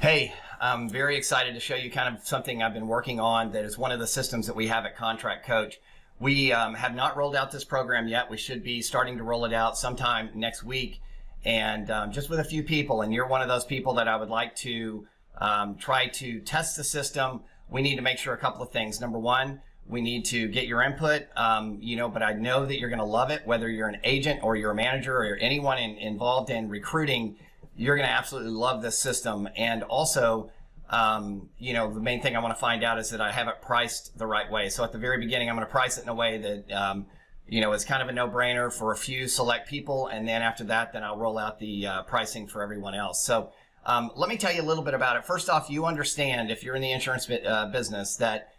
Hey, I'm very excited to show you kind of something I've been working on that is one of the systems that we have at Contract Coach. We have not rolled out this program yet. We should be starting to roll it out sometime next week, and just with a few people. And you're one of those people that I would like to try to test the system. We need to make sure a couple of things. Number one, we need to get your input, but I know that you're going to love it, whether you're an agent or you're a manager or anyone involved in recruiting. You're going to absolutely love this system. And also, the main thing I want to find out is that I have it priced the right way. So at the very beginning, I'm going to price it in a way that, is kind of a no-brainer for a few select people. And then after that, then I'll roll out the pricing for everyone else. So let me tell you a little bit about it. First off, you understand, if you're in the insurance business, that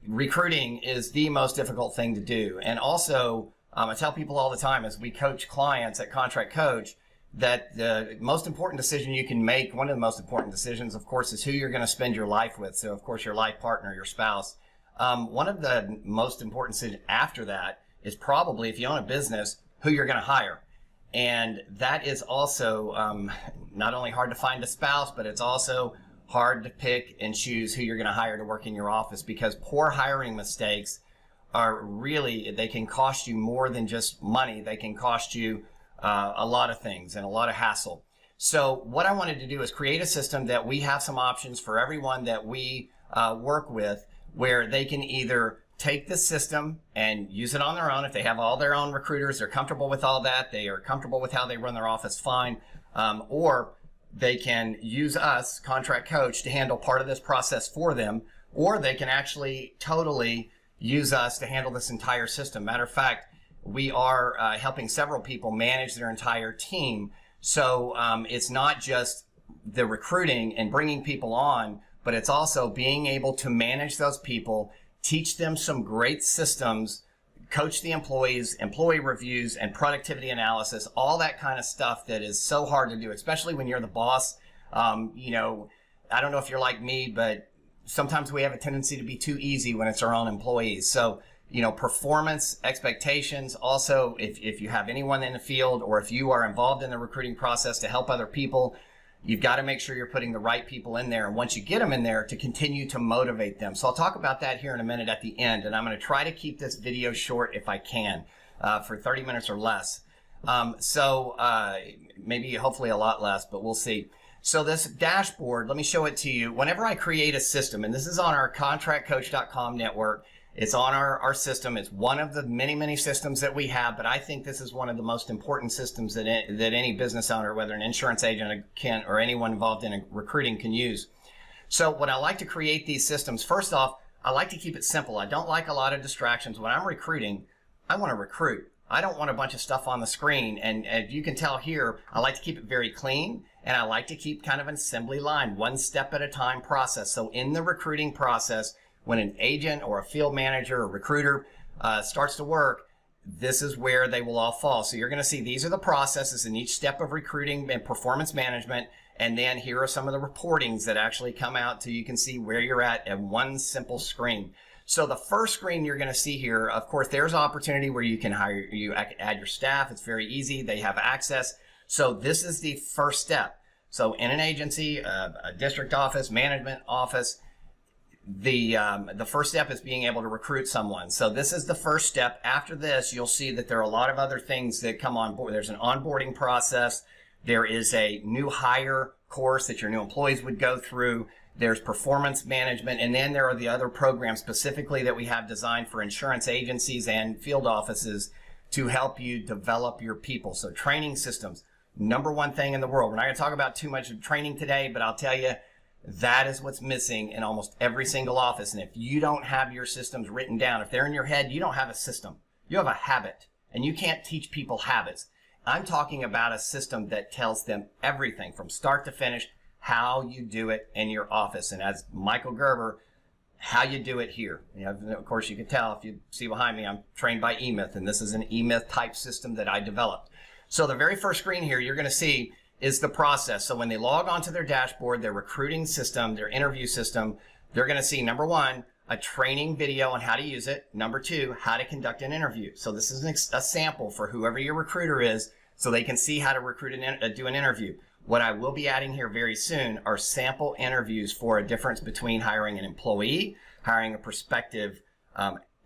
recruiting is the most difficult thing to do. And also, I tell people all the time as we coach clients at Contract Coach, that the most important decision you can make, one of the most important decisions, of course, is who you're going to spend your life with. So, of course, your life partner, your spouse. One of the most important decisions after that is probably, if you own a business, who you're going to hire. And that is also not only hard to find a spouse, but it's also hard to pick and choose who you're going to hire to work in your office, because poor hiring mistakes are really, they can cost you more than just money. They can cost you a lot of things and a lot of hassle. So what I wanted to do is create a system that we have some options for everyone that we work with, where they can either take this system and use it on their own. If they have all their own recruiters, they're comfortable with all that, they are comfortable with how they run their office, fine. Or they can use us, Contract Coach, to handle part of this process for them, or they can actually totally use us to handle this entire system. Matter of fact, we are helping several people manage their entire team. So it's not just the recruiting and bringing people on, but it's also being able to manage those people, teach them some great systems, coach the employees, employee reviews, and productivity analysis, all that kind of stuff that is so hard to do, especially when you're the boss. I don't know if you're like me, but sometimes we have a tendency to be too easy when it's our own employees. So performance expectations. Also, if you have anyone in the field, or if you are involved in the recruiting process to help other people, you've got to make sure you're putting the right people in there. And once you get them in there, to continue to motivate them. So I'll talk about that here in a minute at the end. And I'm going to try to keep this video short if I can, for 30 minutes or less. Maybe hopefully a lot less, but we'll see. So this dashboard, let me show it to you. Whenever I create a system, and this is on our ContractCoach.com network, it's on our system. It's one of the many, many systems that we have, but I think this is one of the most important systems that any business owner, whether an insurance agent can, or anyone involved in recruiting, can use. So when I like to create these systems, first off, I like to keep it simple. I don't like a lot of distractions. When I'm recruiting, I want to recruit. I don't want a bunch of stuff on the screen. And as you can tell here, I like to keep it very clean, and I like to keep kind of an assembly line, one step at a time process. So in the recruiting process, when an agent or a field manager or recruiter starts to work, this is where they will all fall. So you're going to see these are the processes in each step of recruiting and performance management. And then here are some of the reportings that actually come out, so you can see where you're at one simple screen. So the first screen you're going to see here, of course, there's opportunity where you can add your staff. It's very easy. They have access. So this is the first step. So in an agency, a district office, management office, the first step is being able to recruit someone. So this is the first step. After this, you'll see that there are a lot of other things that come on board. There's an onboarding process. There is a new hire course that your new employees would go through. There's performance management. And then there are the other programs specifically that we have designed for insurance agencies and field offices to help you develop your people. So training systems, number one thing in the world. We're not going to talk about too much of training today, but I'll tell you, that is what's missing in almost every single office. And if you don't have your systems written down, if they're in your head, you don't have a system. You have a habit, and you can't teach people habits. I'm talking about a system that tells them everything from start to finish, how you do it in your office. And as Michael Gerber, how you do it here. Of course, you can tell if you see behind me, I'm trained by eMyth, and this is an eMyth type system that I developed. So the very first screen here you're going to see is the process. So when they log onto their dashboard, their recruiting system, their interview system, they're going to see, number one, a training video on how to use it. Number two, how to conduct an interview. So this is a sample for whoever your recruiter is, so they can see how to recruit and do an interview. What I will be adding here very soon are sample interviews for a difference between hiring an employee, hiring a prospective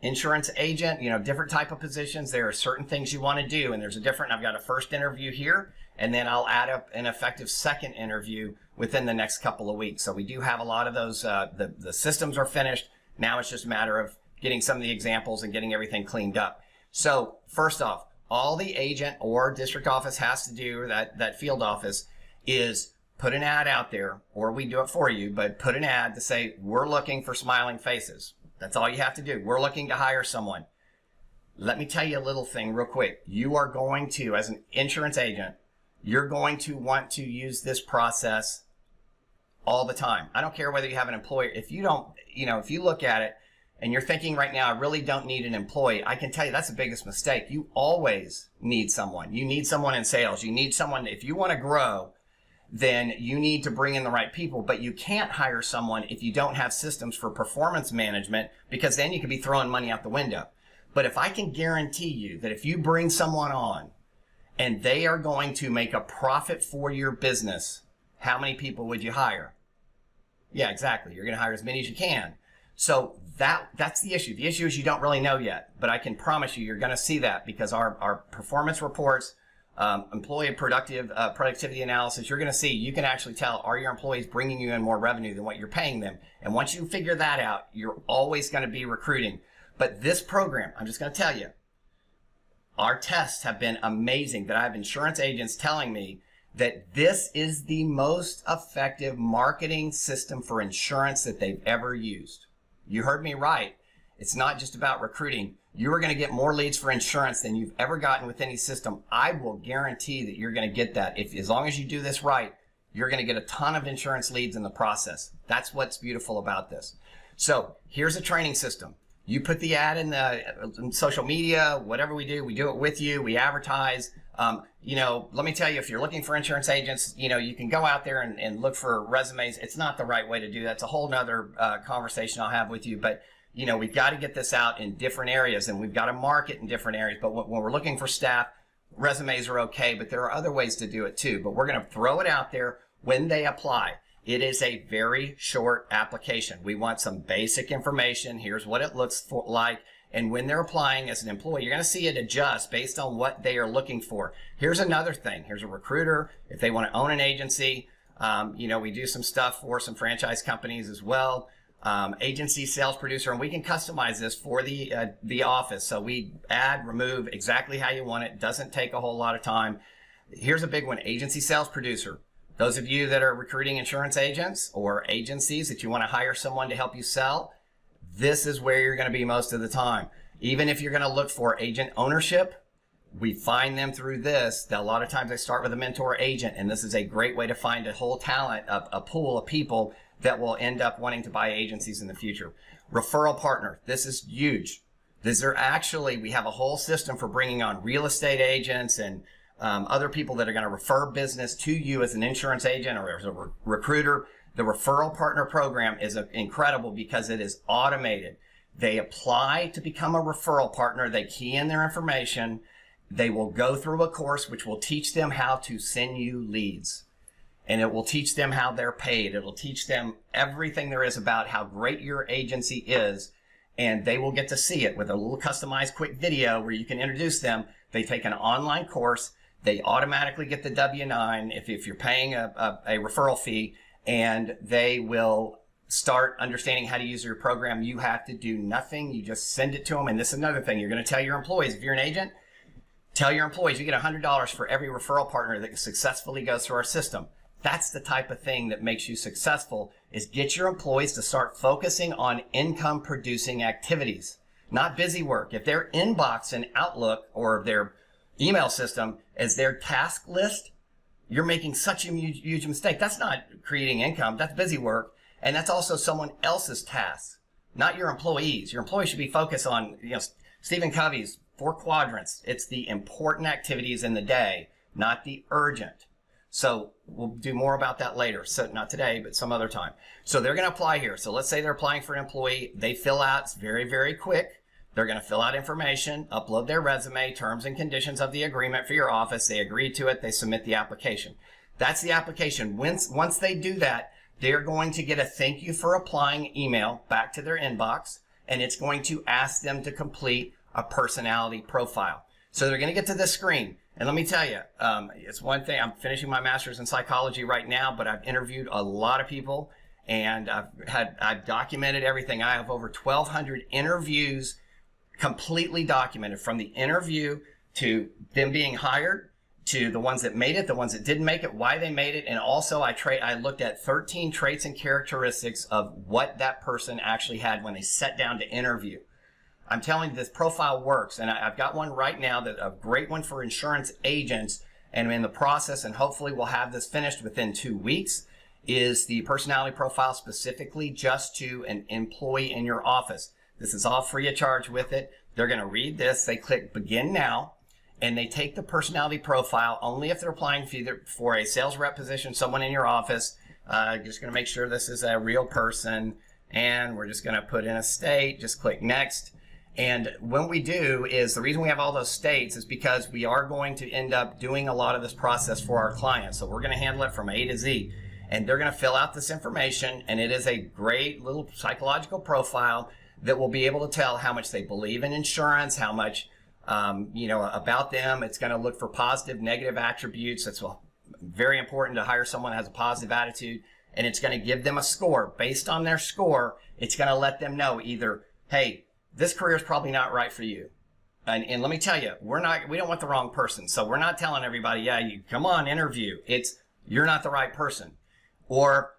insurance agent, different type of positions. There are certain things you want to do, and there's a different, I've got a first interview here, and then I'll add up an effective second interview within the next couple of weeks. So we do have a lot of those, the systems are finished. Now it's just a matter of getting some of the examples and getting everything cleaned up. So first off, all the agent or district office has to do, or that field office, is put an ad out there, or we do it for you, but put an ad to say, we're looking for smiling faces. That's all you have to do. We're looking to hire someone. Let me tell you a little thing real quick. You are going to, as an insurance agent, you're going to want to use this process all the time. I don't care whether you have an employer. If you don't, if you look at it and you're thinking right now, I really don't need an employee, I can tell you that's the biggest mistake. You always need someone. You need someone in sales. You need someone, if you want to grow, then you need to bring in the right people, but you can't hire someone if you don't have systems for performance management, because then you could be throwing money out the window. But if I can guarantee you that if you bring someone on and they are going to make a profit for your business, how many people would you hire? Yeah, exactly. You're going to hire as many as you can. So that's the issue. The issue is you don't really know yet, but I can promise you're going to see that, because our performance reports, employee productivity analysis, you're going to see, you can actually tell, are your employees bringing you in more revenue than what you're paying them? And once you figure that out, you're always going to be recruiting. But this program, I'm just going to tell you, our tests have been amazing, that I have insurance agents telling me that this is the most effective marketing system for insurance that they've ever used. You heard me right. It's not just about recruiting. You are going to get more leads for insurance than you've ever gotten with any system. I will guarantee that you're going to get that. As long as you do this right, you're going to get a ton of insurance leads in the process. That's what's beautiful about this. So here's a training system. You put the ad in social media, whatever we do it with you. We advertise. Let me tell you, if you're looking for insurance agents, you can go out there and look for resumes. It's not the right way to do that. It's a whole nother conversation I'll have with you. But we've got to get this out in different areas, and we've got to market in different areas. But when we're looking for staff, resumes are okay, but there are other ways to do it too. But we're going to throw it out there when they apply. It is a very short application. We want some basic information. Here's what it looks like. And when they're applying as an employee, you're going to see it adjust based on what they are looking for. Here's another thing. Here's a recruiter. If they want to own an agency, we do some stuff for some franchise companies as well. Agency sales producer, and we can customize this for the office. So we add, remove exactly how you want it. Doesn't take a whole lot of time. Here's a big one, agency sales producer. Those of you that are recruiting insurance agents or agencies that you want to hire someone to help you sell, this is where you're going to be most of the time. Even if you're going to look for agent ownership, we find them through this. A lot of times they start with a mentor agent, and this is a great way to find a whole talent, a pool of people that will end up wanting to buy agencies in the future. Referral partner, this is huge. We have a whole system for bringing on real estate agents and other people that are going to refer business to you as an insurance agent or as a recruiter. The referral partner program is incredible because it is automated. They apply to become a referral partner. They key in their information. They will go through a course which will teach them how to send you leads. And it will teach them how they're paid. It will teach them everything there is about how great your agency is. And they will get to see it with a little customized quick video where you can introduce them. They take an online course. They automatically get the W-9 if you're paying a referral fee. And they will start understanding how to use your program. You have to do nothing. You just send it to them. And this is another thing. You're going to tell your employees, if you're an agent, tell your employees you get $100 for every referral partner that successfully goes through our system. That's the type of thing that makes you successful, is get your employees to start focusing on income producing activities, not busy work. If their inbox in Outlook or their email system is their task list, you're making such a huge mistake. That's not creating income. That's busy work. And that's also someone else's task, not your employees. Your employees should be focused on, Stephen Covey's 4 quadrants. It's the important activities in the day, not the urgent. So we'll do more about that later. So not today, but some other time. So they're going to apply here. So let's say they're applying for an employee. They fill out, it's very, very quick. They're going to fill out information, upload their resume, terms and conditions of the agreement for your office. They agree to it. They submit the application. That's the application. Once they do that, they're going to get a thank you for applying email back to their inbox, and it's going to ask them to complete a personality profile. So they're going to get to this screen. And let me tell you, it's one thing. I'm finishing my master's in psychology right now, but I've interviewed a lot of people, and I've documented everything. I have over 1,200 interviews completely documented, from the interview to them being hired, to the ones that made it, the ones that didn't make it, why they made it. And also I looked at 13 traits and characteristics of what that person actually had when they sat down to interview. I'm telling you, this profile works, and I've got one right now, that a great one for insurance agents, and I'm in the process, and hopefully we'll have this finished within 2 weeks, is the personality profile specifically just to an employee in your office. This is all free of charge with it. They're going to read this. They click begin now, and they take the personality profile only if they're applying for a sales rep position, someone in your office. Just going to make sure this is a real person, and we're just going to put in a state. Just click next. And when we do, is the reason we have all those states is because we are going to end up doing a lot of this process for our clients. So we're going to handle it from A to Z, and they're going to fill out this information, and it is a great little psychological profile that will be able to tell how much they believe in insurance, how much, about them. It's going to look for positive, negative attributes. That's very important to hire someone that has a positive attitude, and it's going to give them a score. Based on their score, it's going to let them know either, hey, this career is probably not right for you. And let me tell you, we don't want the wrong person. So we're not telling everybody, yeah, you come on, interview. It's, you're not the right person. Or,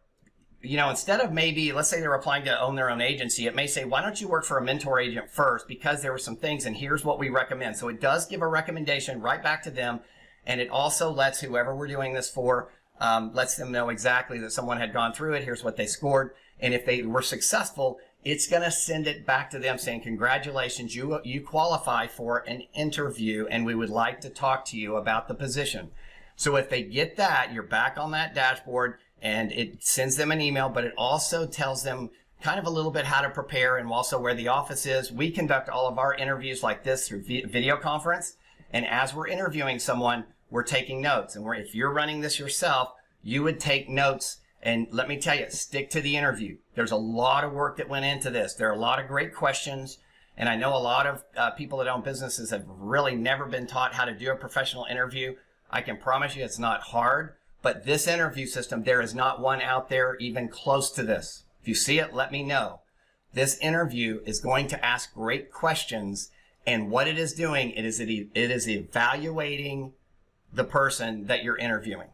instead of maybe, let's say they're applying to own their own agency, it may say, why don't you work for a mentor agent first, because there were some things, and here's what we recommend. So it does give a recommendation right back to them. And it also lets whoever we're doing this for, lets them know exactly that someone had gone through it. Here's what they scored. And if they were successful, it's going to send it back to them saying, congratulations, you qualify for an interview, and we would like to talk to you about the position. So if they get that, you're back on that dashboard, and it sends them an email, but it also tells them kind of a little bit how to prepare and also where the office is. We conduct all of our interviews like this through video conference, and as we're interviewing someone, we're taking notes. And if you're running this yourself, you would take notes. And let me tell you, stick to the interview. There's a lot of work that went into this. There are a lot of great questions. And I know a lot of people that own businesses have really never been taught how to do a professional interview. I can promise you it's not hard. But this interview system, there is not one out there even close to this. If you see it, let me know. This interview is going to ask great questions. And what it is doing, it is evaluating the person that you're interviewing.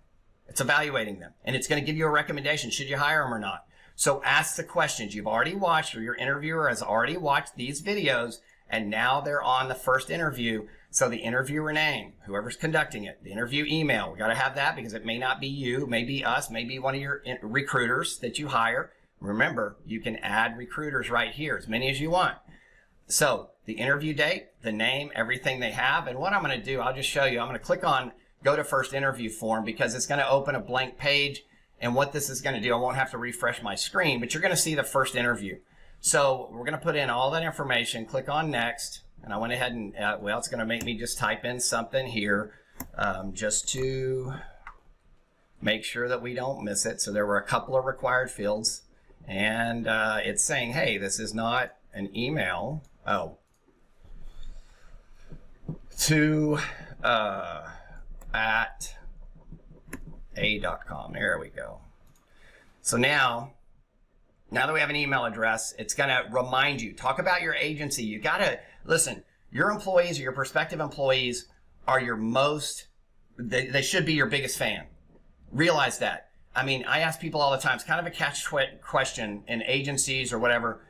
It's evaluating them, and it's going to give you a recommendation. Should you hire them or not? So ask the questions you've already watched, or your interviewer has already watched these videos, and now they're on the first interview. So the interviewer name, whoever's conducting it, the interview email, we got to have that because it may not be you, it may be us, maybe one of your recruiters that you hire. Remember, you can add recruiters right here, as many as you want. So the interview date, the name, everything they have. And what I'm going to do, I'll just show you. I'm going to click on go to first interview form because it's going to open a blank page. And what this is going to do, I won't have to refresh my screen, but you're going to see the first interview. So we're going to put in all that information, click on next. And I went ahead and, it's going to make me just type in something here just to make sure that we don't miss it. So there were a couple of required fields. And it's saying, hey, this is not an email. To at a.com. There we go. So now that we have an email address, it's going to remind you, talk about your agency. You got to listen, your employees or your prospective employees are your they should be your biggest fan. Realize that. I mean, I ask people all the time, it's kind of a catch question in agencies or whatever.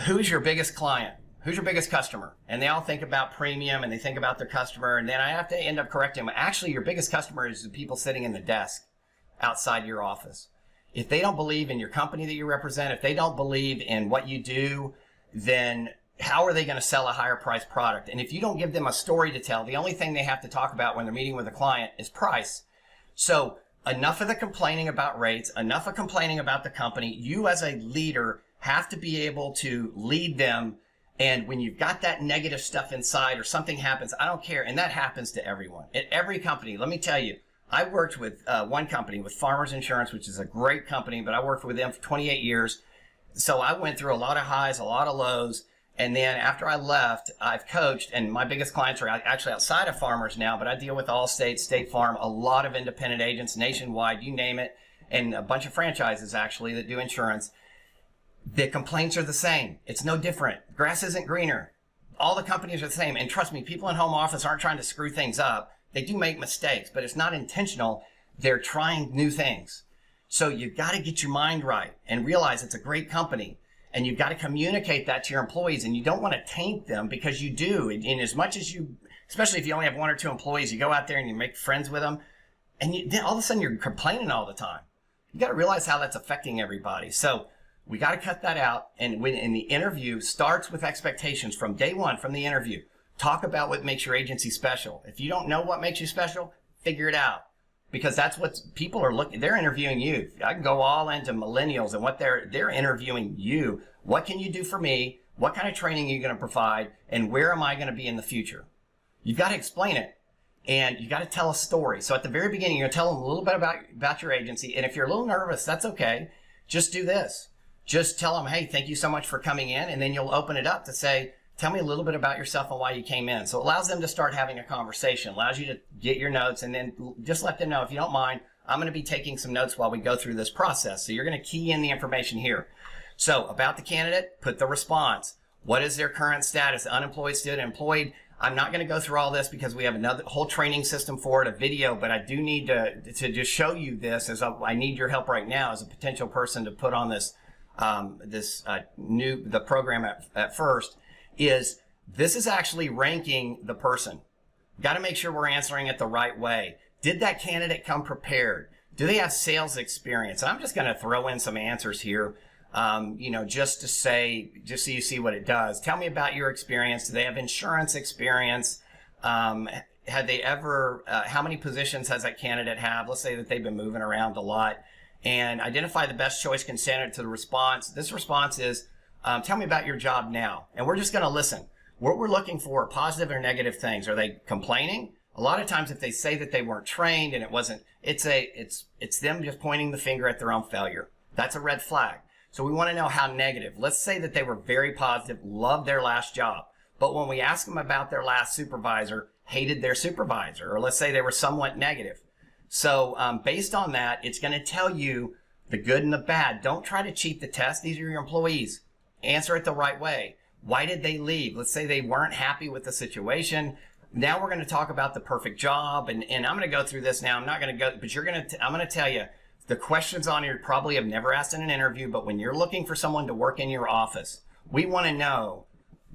Who's your biggest client? Who's your biggest customer? And they all think about premium and they think about their customer. And then I have to end up correcting them. Actually, your biggest customer is the people sitting in the desk outside your office. If they don't believe in your company that you represent, if they don't believe in what you do, then how are they going to sell a higher price product? And if you don't give them a story to tell, the only thing they have to talk about when they're meeting with a client is price. So enough of the complaining about rates, enough of complaining about the company. You as a leader have to be able to lead them. And when you've got that negative stuff inside or something happens, I don't care. And that happens to everyone. At every company, let me tell you, I worked with one company, with Farmers Insurance, which is a great company, but I worked with them for 28 years. So I went through a lot of highs, a lot of lows. And then after I left, I've coached, and my biggest clients are actually outside of Farmers now, but I deal with Allstate, State Farm, a lot of independent agents nationwide, you name it, and a bunch of franchises actually that do insurance. The complaints are the same. It's no different. Grass isn't greener. All the companies are the same. And trust me, people in home office aren't trying to screw things up. They do make mistakes, but it's not intentional. They're trying new things. So you've got to get your mind right and realize it's a great company. And you've got to communicate that to your employees, and you don't want to taint them, because you do. And as much as you, especially if you only have 1 or 2 employees, you go out there and you make friends with them, and then all of a sudden you're complaining all the time. You got to realize how that's affecting everybody. So we got to cut that out. And when in the interview starts with expectations from day one, from the interview, talk about what makes your agency special. If you don't know what makes you special, figure it out. Because that's what people are looking, they're interviewing you. I can go all into millennials and what they're interviewing you. What can you do for me? What kind of training are you going to provide? And where am I going to be in the future? You've got to explain it, and you got to tell a story. So at the very beginning, you're going to tell them a little bit about your agency. And if you're a little nervous, that's okay. Just do this. Just tell them, hey, thank you so much for coming in. And then you'll open it up to say, tell me a little bit about yourself and why you came in. So it allows them to start having a conversation, allows you to get your notes, and then just let them know, if you don't mind, I'm going to be taking some notes while we go through this process. So you're going to key in the information here. So about the candidate, put the response. What is their current status? Unemployed, student, employed. I'm not going to go through all this because we have another whole training system for it, a video, but I do need to just show you this, as I need your help right now as a potential person to put on this the program at first. This is actually ranking the person. Got to make sure we're answering it the right way. Did that candidate come prepared? Do they have sales experience? And I'm just going to throw in some answers here, just so you see what it does. Tell me about your experience. Do they have insurance experience? Had they ever, how many positions has that candidate have? Let's say that they've been moving around a lot. And identify the best choice candidate to the response. This response is, tell me about your job now. And we're just going to listen. What we're looking for are positive or negative things. Are they complaining? A lot of times if they say that they weren't trained and it wasn't, it's them just pointing the finger at their own failure. That's a red flag. So we want to know how negative. Let's say that they were very positive, loved their last job. But when we ask them about their last supervisor, hated their supervisor, or let's say they were somewhat negative. So based on that, it's going to tell you the good and the bad. Don't try to cheat the test. These are your employees. Answer it the right way. Why did they leave? Let's say they weren't happy with the situation. Now we're going to talk about the perfect job. And I'm going to go through this now. I'm not going to go, but I'm going to tell you the questions on here probably have never asked in an interview, but when you're looking for someone to work in your office, we want to know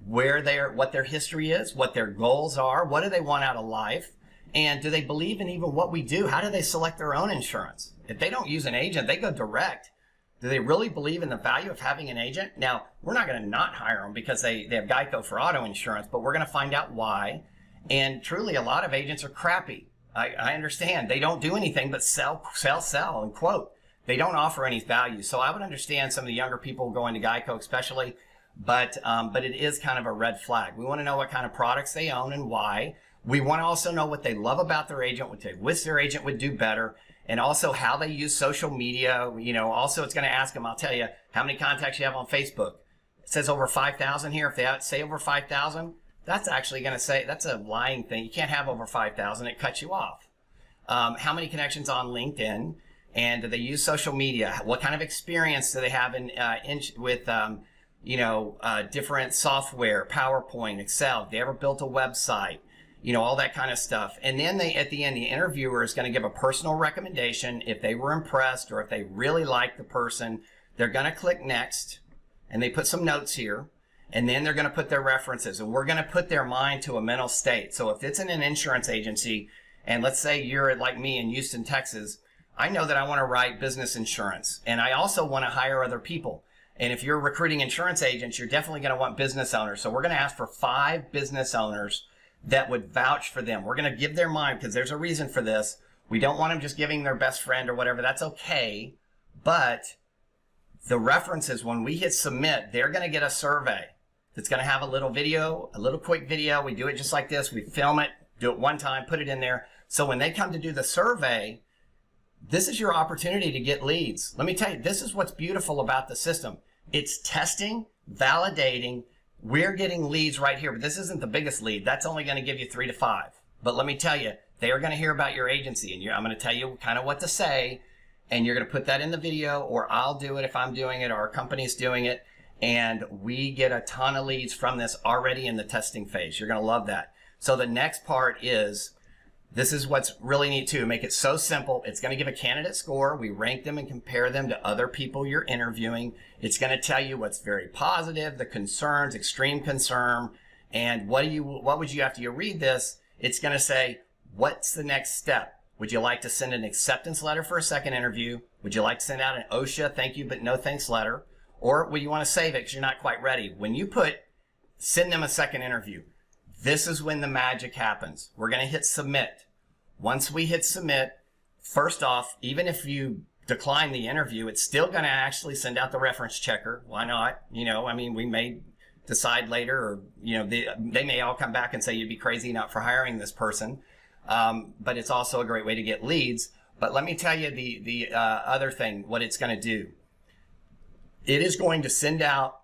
what their history is, what their goals are, what do they want out of life, and do they believe in even what we do? How do they select their own insurance? If they don't use an agent, they go direct. Do they really believe in the value of having an agent? Now, we're not going to not hire them because they have Geico for auto insurance, but we're going to find out why. And truly, a lot of agents are crappy. I understand. They don't do anything but sell, and quote. They don't offer any value. So I would understand some of the younger people going to Geico especially, but it is kind of a red flag. We want to know what kind of products they own and why. We want to also know what they love about their agent, what they wish their agent would do better, and also how they use social media. Also it's going to ask them, I'll tell you, how many contacts you have on Facebook. It says over 5,000 here. If they say over 5,000, that's actually going to say, that's a lying thing. You can't have over 5,000. It cuts you off. How many connections on LinkedIn? And do they use social media? What kind of experience do they have with different software, PowerPoint, Excel? Have they ever built a website? All that kind of stuff. And then at the end, the interviewer is going to give a personal recommendation. If they were impressed or if they really like the person, they're going to click next, and they put some notes here, and then they're going to put their references, and we're going to put their mind to a mental state. So if it's in an insurance agency, and let's say you're like me in Houston, Texas, I know that I want to write business insurance, and I also want to hire other people. And if you're recruiting insurance agents, you're definitely going to want business owners. So we're going to ask for 5 business owners that would vouch for them. We're going to give their mind, because there's a reason for this. We don't want them just giving their best friend or whatever. That's okay. But the references, when we hit submit, they're going to get a survey that's going to have a little video, a little quick video. We do it just like this. We film it, do it one time, put it in there. So when they come to do the survey, this is your opportunity to get leads. Let me tell you, this is what's beautiful about the system. It's testing, validating. We're getting leads right here, but this isn't the biggest lead. That's only going to give you 3 to 5. But let me tell you, they are going to hear about your agency, and I'm going to tell you kind of what to say, and you're going to put that in the video, or I'll do it if I'm doing it, or our company's doing it, and we get a ton of leads from this already in the testing phase. You're going to love that. So the next part is, this is what's really neat too. Make it so simple. It's going to give a candidate score. We rank them and compare them to other people you're interviewing. It's going to tell you what's very positive, the concerns, extreme concern, and what would you, after you read this, it's going to say, what's the next step? Would you like to send an acceptance letter for a second interview? Would you like to send out an OSHA thank you but no thanks letter? Or would you want to save it because you're not quite ready? When you put send them a second interview, this is when the magic happens. We're going to hit submit. Once we hit submit, first off, even if you decline the interview, it's still going to actually send out the reference checker. Why not? I mean, we may decide later, or, they may all come back and say you'd be crazy not for hiring this person. But it's also a great way to get leads. But let me tell you the other thing, what it's going to do. It is going to send out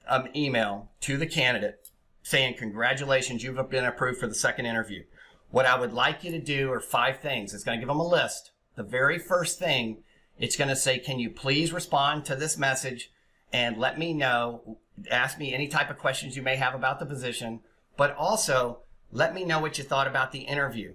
an email to the candidate saying, congratulations, you've been approved for the second interview. What I would like you to do are 5 things. It's going to give them a list. The very first thing, it's going to say, can you please respond to this message and let me know, ask me any type of questions you may have about the position, but also let me know what you thought about the interview.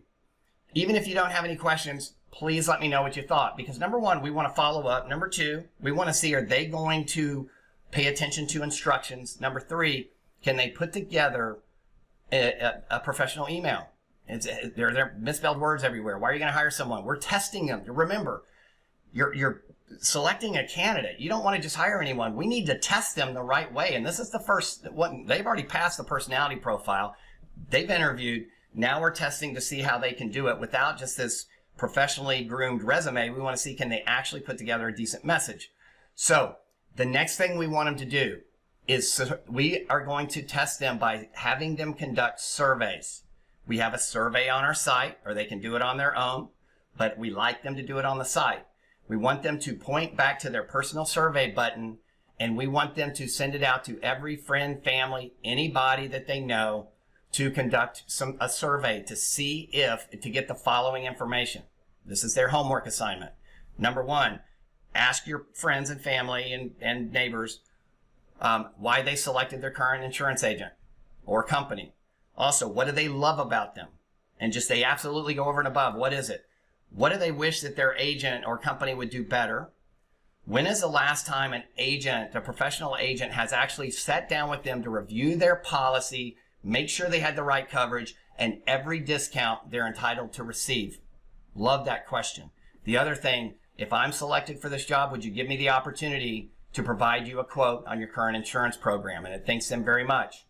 Even if you don't have any questions, please let me know what you thought, because number 1, we want to follow up. Number 2, we want to see, are they going to pay attention to instructions? Number 3, can they put together a professional email? There are misspelled words everywhere. Why are you going to hire someone? We're testing them. Remember, you're selecting a candidate. You don't want to just hire anyone. We need to test them the right way. And this is the first one. They've already passed the personality profile. They've interviewed. Now we're testing to see how they can do it without just this professionally groomed resume. We want to see, can they actually put together a decent message? So the next thing we want them to do is we are going to test them by having them conduct surveys. We have a survey on our site, or they can do it on their own, but we like them to do it on the site. We want them to point back to their personal survey button, and we want them to send it out to every friend, family, anybody that they know, to conduct a survey to see to get the following information. This is their homework assignment. Number 1, ask your friends and family and neighbors why they selected their current insurance agent or company. Also, what do they love about them? And just they absolutely go over and above. What is it? What do they wish that their agent or company would do better? When is the last time an agent, a professional agent, has actually sat down with them to review their policy, make sure they had the right coverage, and every discount they're entitled to receive? Love that question. The other thing, if I'm selected for this job, would you give me the opportunity to provide you a quote on your current insurance program? And it thanks them very much.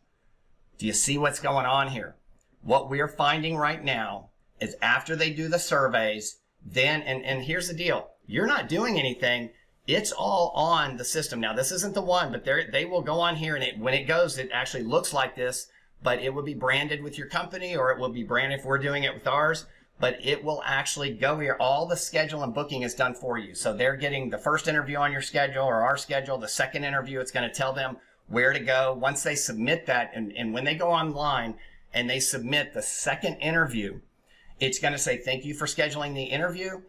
Do you see what's going on here? What we're finding right now is after they do the surveys, then, and here's the deal. You're not doing anything. It's all on the system. Now, this isn't the one, but they will go on here, and when it goes, it actually looks like this, but it will be branded with your company, or it will be branded if we're doing it with ours, but it will actually go here. All the schedule and booking is done for you. So they're getting the first interview on your schedule or our schedule. The second interview, it's going to tell them where to go. Once they submit that, and when they go online and they submit the second interview, it's going to say, thank you for scheduling the interview.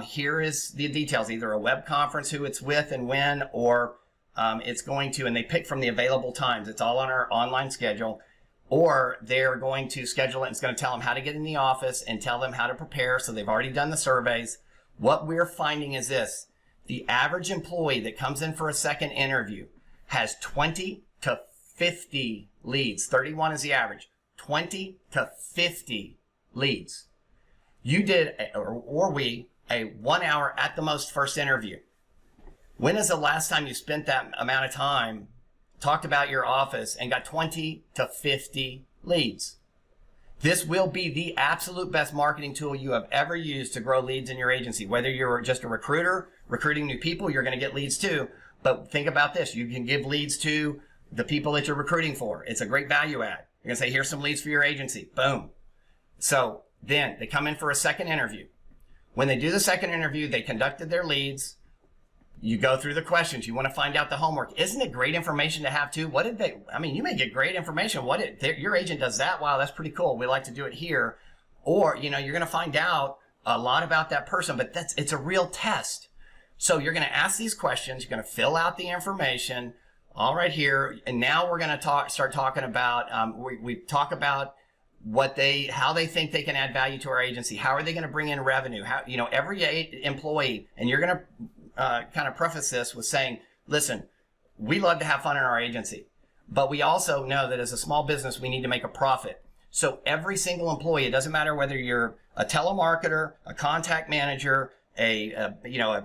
Here is the details, either a web conference, who it's with and when, or it's going to, and they pick from the available times. It's all on our online schedule. Or they're going to schedule it, and it's going to tell them how to get in the office and tell them how to prepare. So they've already done the surveys. What we're finding is this: the average employee that comes in for a second interview has 20 to 50 leads. 31 is the average. 20 to 50 leads. You did, or we, a 1 hour at the most first interview. When is the last time you spent that amount of time, talked about your office, and got 20 to 50 leads? This will be the absolute best marketing tool you have ever used to grow leads in your agency. Whether you're just a recruiter, recruiting new people, you're going to get leads too. But think about this. You can give leads to the people that you're recruiting for. It's a great value add. You're going to say, here's some leads for your agency. Boom. So Then they come in for a second interview. When they do the second interview, they conducted their leads. You go through the questions. You want to find out the homework. Isn't it great information to have too? What did they, I mean, you may get great information. Your agent does that. Wow, that's pretty cool. We like to do it here. Or, you're going to find out a lot about that person, but it's a real test. So you're going to ask these questions. You're going to fill out the information all right here. And now we're going to start talking about, we talk about how they think they can add value to our agency. How are they going to bring in revenue? How, every employee, and you're going to kind of preface this with saying, listen, we love to have fun in our agency, but we also know that as a small business, we need to make a profit. So every single employee, it doesn't matter whether you're a telemarketer, a contact manager, a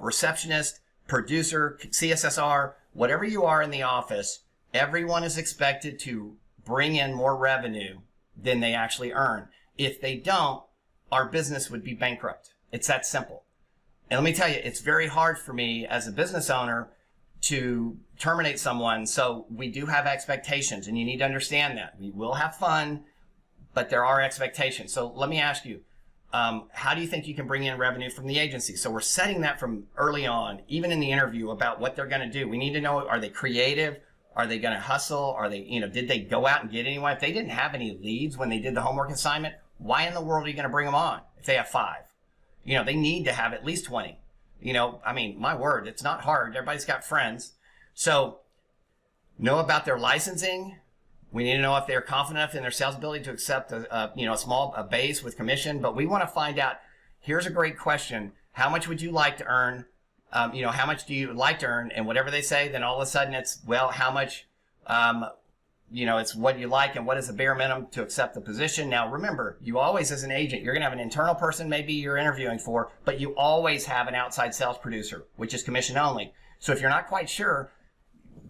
receptionist, producer, CSSR, whatever you are in the office, everyone is expected to bring in more revenue than they actually earn. If they don't, our business would be bankrupt. It's that simple. And let me tell you, it's very hard for me as a business owner to terminate someone. So we do have expectations, and you need to understand that. We will have fun, but there are expectations. So let me ask you, how do you think you can bring in revenue from the agency? So we're setting that from early on, even in the interview, about what they're going to do. We need to know, are they creative? Are they going to hustle? Are they, did they go out and get anyone? If they didn't have any leads when they did the homework assignment, why in the world are you going to bring them on if they have 5? They need to have at least 20. I mean, my word, it's not hard. Everybody's got friends. So know about their licensing. We need to know if they're confident enough in their sales ability to accept a small base with commission. But we want to find out, here's a great question. How much would you like to earn? How much do you like to earn? And whatever they say, then all of a sudden it's, well, how much, it's what you like and what is the bare minimum to accept the position. Now, remember, you always, as an agent, you're going to have an internal person maybe you're interviewing for, but you always have an outside sales producer, which is commission only. So if you're not quite sure,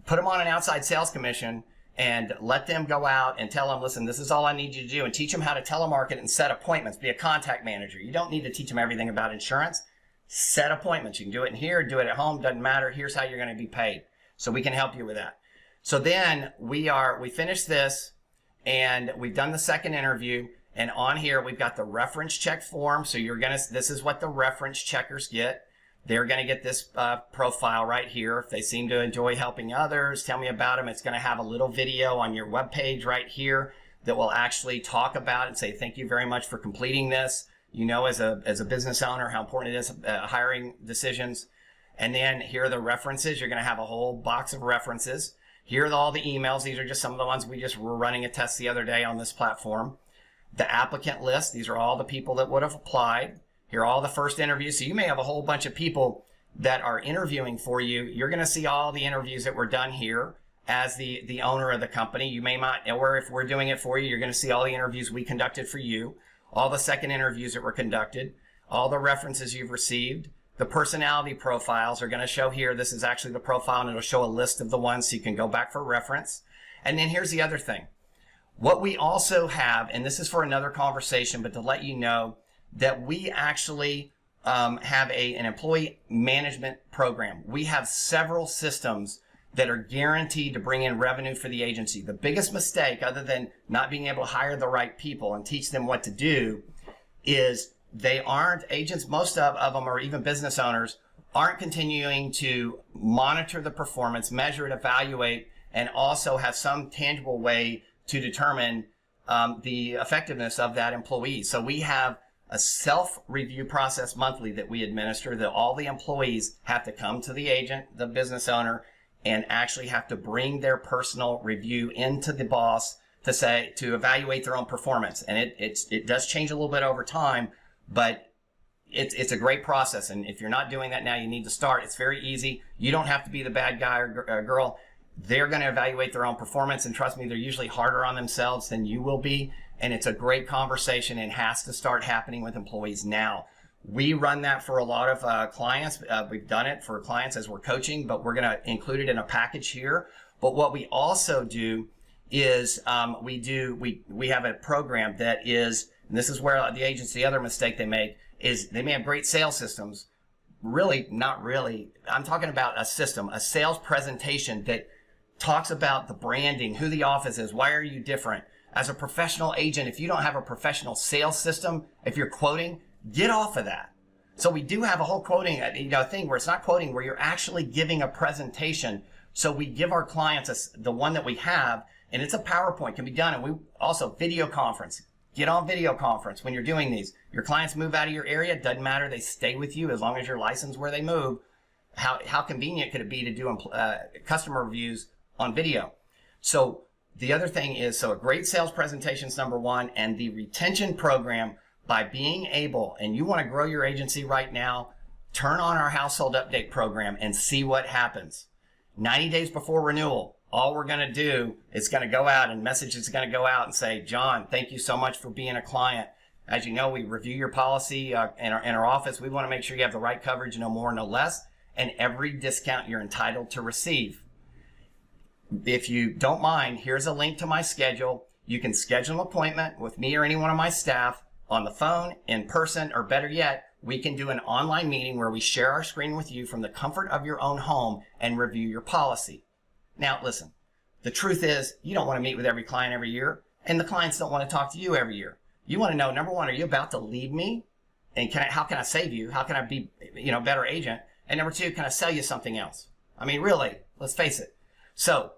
put them on an outside sales commission and let them go out and tell them, listen, this is all I need you to do, and teach them how to telemarket and set appointments. Be a contact manager. You don't need to teach them everything about insurance. Set appointments. You can do it in here, do it at home, doesn't matter. Here's how you're going to be paid. So we can help you with that. So then we finished this, and we've done the second interview, and on here we've got the reference check form. So this is what the reference checkers get. They're going to get this profile right here. If they seem to enjoy helping others, tell me about them. It's going to have a little video on your webpage right here that will actually talk about it and say, thank you very much for completing this. As a business owner, how important it is, hiring decisions. And then here are the references. You're going to have a whole box of references. Here are all the emails. These are just some of the ones we just were running a test the other day on this platform. The applicant list. These are all the people that would have applied. Here are all the first interviews. So you may have a whole bunch of people that are interviewing for you. You're going to see all the interviews that were done here as the owner of the company. You may not, or if we're doing it for you, you're going to see all the interviews we conducted for you, all the second interviews that were conducted, all the references you've received. The personality profiles are going to show here. This is actually the profile, and it'll show a list of the ones so you can go back for reference. And then here's the other thing. What we also have, and this is for another conversation, but to let you know that we actually have an employee management program. We have several systems that are guaranteed to bring in revenue for the agency. The biggest mistake, other than not being able to hire the right people and teach them what to do, is they aren't, agents, most of them, or even business owners, aren't continuing to monitor the performance, measure it, evaluate, and also have some tangible way to determine the effectiveness of that employee. So we have a self-review process monthly that we administer, that all the employees have to come to the agent, the business owner, and actually have to bring their personal review into the boss to evaluate their own performance. And it does change a little bit over time, but it's a great process. And if you're not doing that now, you need to start. It's very easy. You don't have to be the bad guy or girl. They're going to evaluate their own performance, and trust me, they're usually harder on themselves than you will be. And it's a great conversation and has to start happening with employees now. We run that for a lot of clients. We've done it for clients as we're coaching, but we're going to include it in a package here. But what we also do is we have a program that is, and this is where the agency, the other mistake they make is they may have great sales systems. Really, not really. I'm talking about a system, a sales presentation that talks about the branding, who the office is, why are you different, As a professional agent, if you don't have a professional sales system, if you're quoting, get off of that. So we do have a whole quoting, thing where it's not quoting, where you're actually giving a presentation. So we give our clients the one that we have, and it's a PowerPoint, can be done. And we also video conference. Get on video conference when you're doing these. Your clients move out of your area, doesn't matter, they stay with you as long as you're licensed where they move. How convenient could it be to do customer reviews on video? So the other thing is, so a great sales presentation is number one, and the retention program, by being able, and you want to grow your agency right now, turn on our household update program and see what happens. 90 days before renewal, all we're going to do is going to go out and messages going to go out and say, John, thank you so much for being a client. As you know, we review your policy in our office. We want to make sure you have the right coverage, no more, no less, and every discount you're entitled to receive. If you don't mind, here's a link to my schedule. You can schedule an appointment with me or any one of my staff on the phone, in person, or better yet, we can do an online meeting where we share our screen with you from the comfort of your own home and review your policy. Now, listen, the truth is you don't want to meet with every client every year, and the clients don't want to talk to you every year. You want to know, number one, are you about to leave me? And how can I save you? How can I be, a better agent? And number two, can I sell you something else? I mean, really, let's face it. So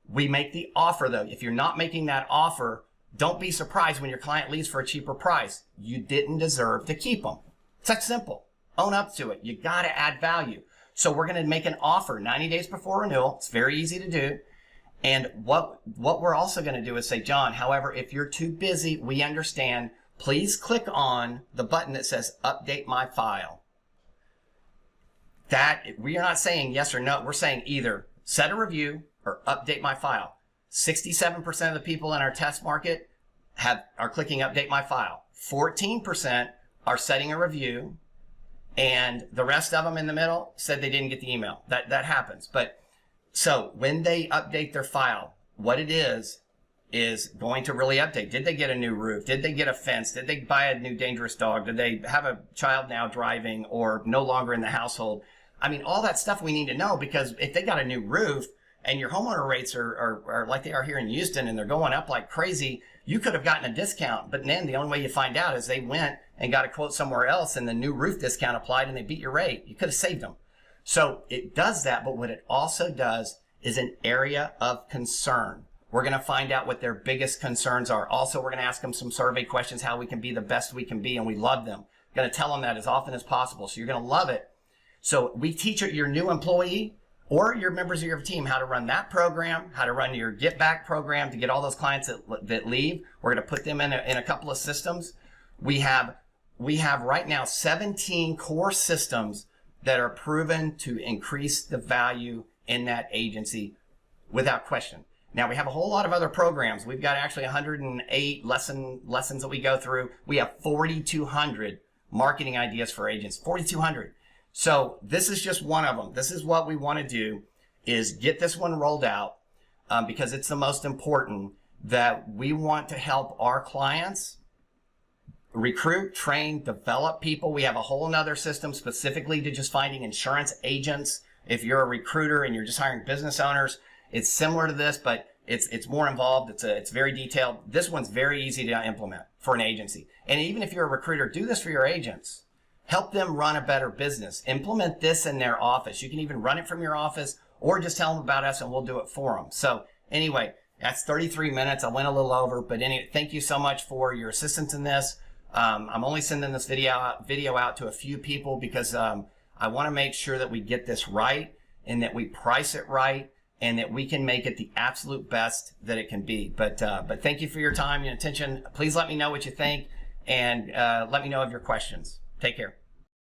we make the offer, though. If you're not making that offer, don't be surprised when your client leaves for a cheaper price. You didn't deserve to keep them. It's that simple. Own up to it. You got to add value. So we're going to make an offer 90 days before renewal. It's very easy to do. And what we're also going to do is say, John, however, if you're too busy, we understand. Please click on the button that says update my file. That we are not saying yes or no. We're saying either set a review or update my file. 67% of the people in our test market are clicking update my file. 14% are setting a review, and the rest of them in the middle said they didn't get the email. That happens. But so when they update their file, what it is going to really update. Did they get a new roof? Did they get a fence? Did they buy a new dangerous dog? Did they have a child now driving or no longer in the household? I mean, all that stuff we need to know, because if they got a new roof and your homeowner rates are like they are here in Houston and they're going up like crazy, you could have gotten a discount. But then the only way you find out is they went and got a quote somewhere else and the new roof discount applied and they beat your rate. You could have saved them. So it does that, but what it also does is an area of concern. We're going to find out what their biggest concerns are. Also, we're going to ask them some survey questions, how we can be the best we can be, and we love them. We're going to tell them that as often as possible, so you're going to love it. So we teach your new employee or your members of your team how to run that program, how to run your Get Back program to get all those clients that leave. We're going to put them in a couple of systems. We have right now 17 core systems that are proven to increase the value in that agency without question. Now, we have a whole lot of other programs. We've got actually 108 lessons that we go through. We have 4,200 marketing ideas for agents, 4,200. So this is just one of them. This is what we want to do, is get this one rolled out because it's the most important, that we want to help our clients recruit, train, develop people. We have a whole nother system specifically to just finding insurance agents. If you're a recruiter and you're just hiring business owners, it's similar to this, but it's more involved. It's very detailed. This one's very easy to implement for an agency. And even if you're a recruiter, do this for your agents. Help them run a better business. Implement this in their office. You can even run it from your office or just tell them about us and we'll do it for them. So anyway, that's 33 minutes. I went a little over, but anyway, thank you so much for your assistance in this. I'm only sending this video out to a few people because I want to make sure that we get this right and that we price it right and that we can make it the absolute best that it can be. But thank you for your time and attention. Please let me know what you think and let me know of your questions. Take care.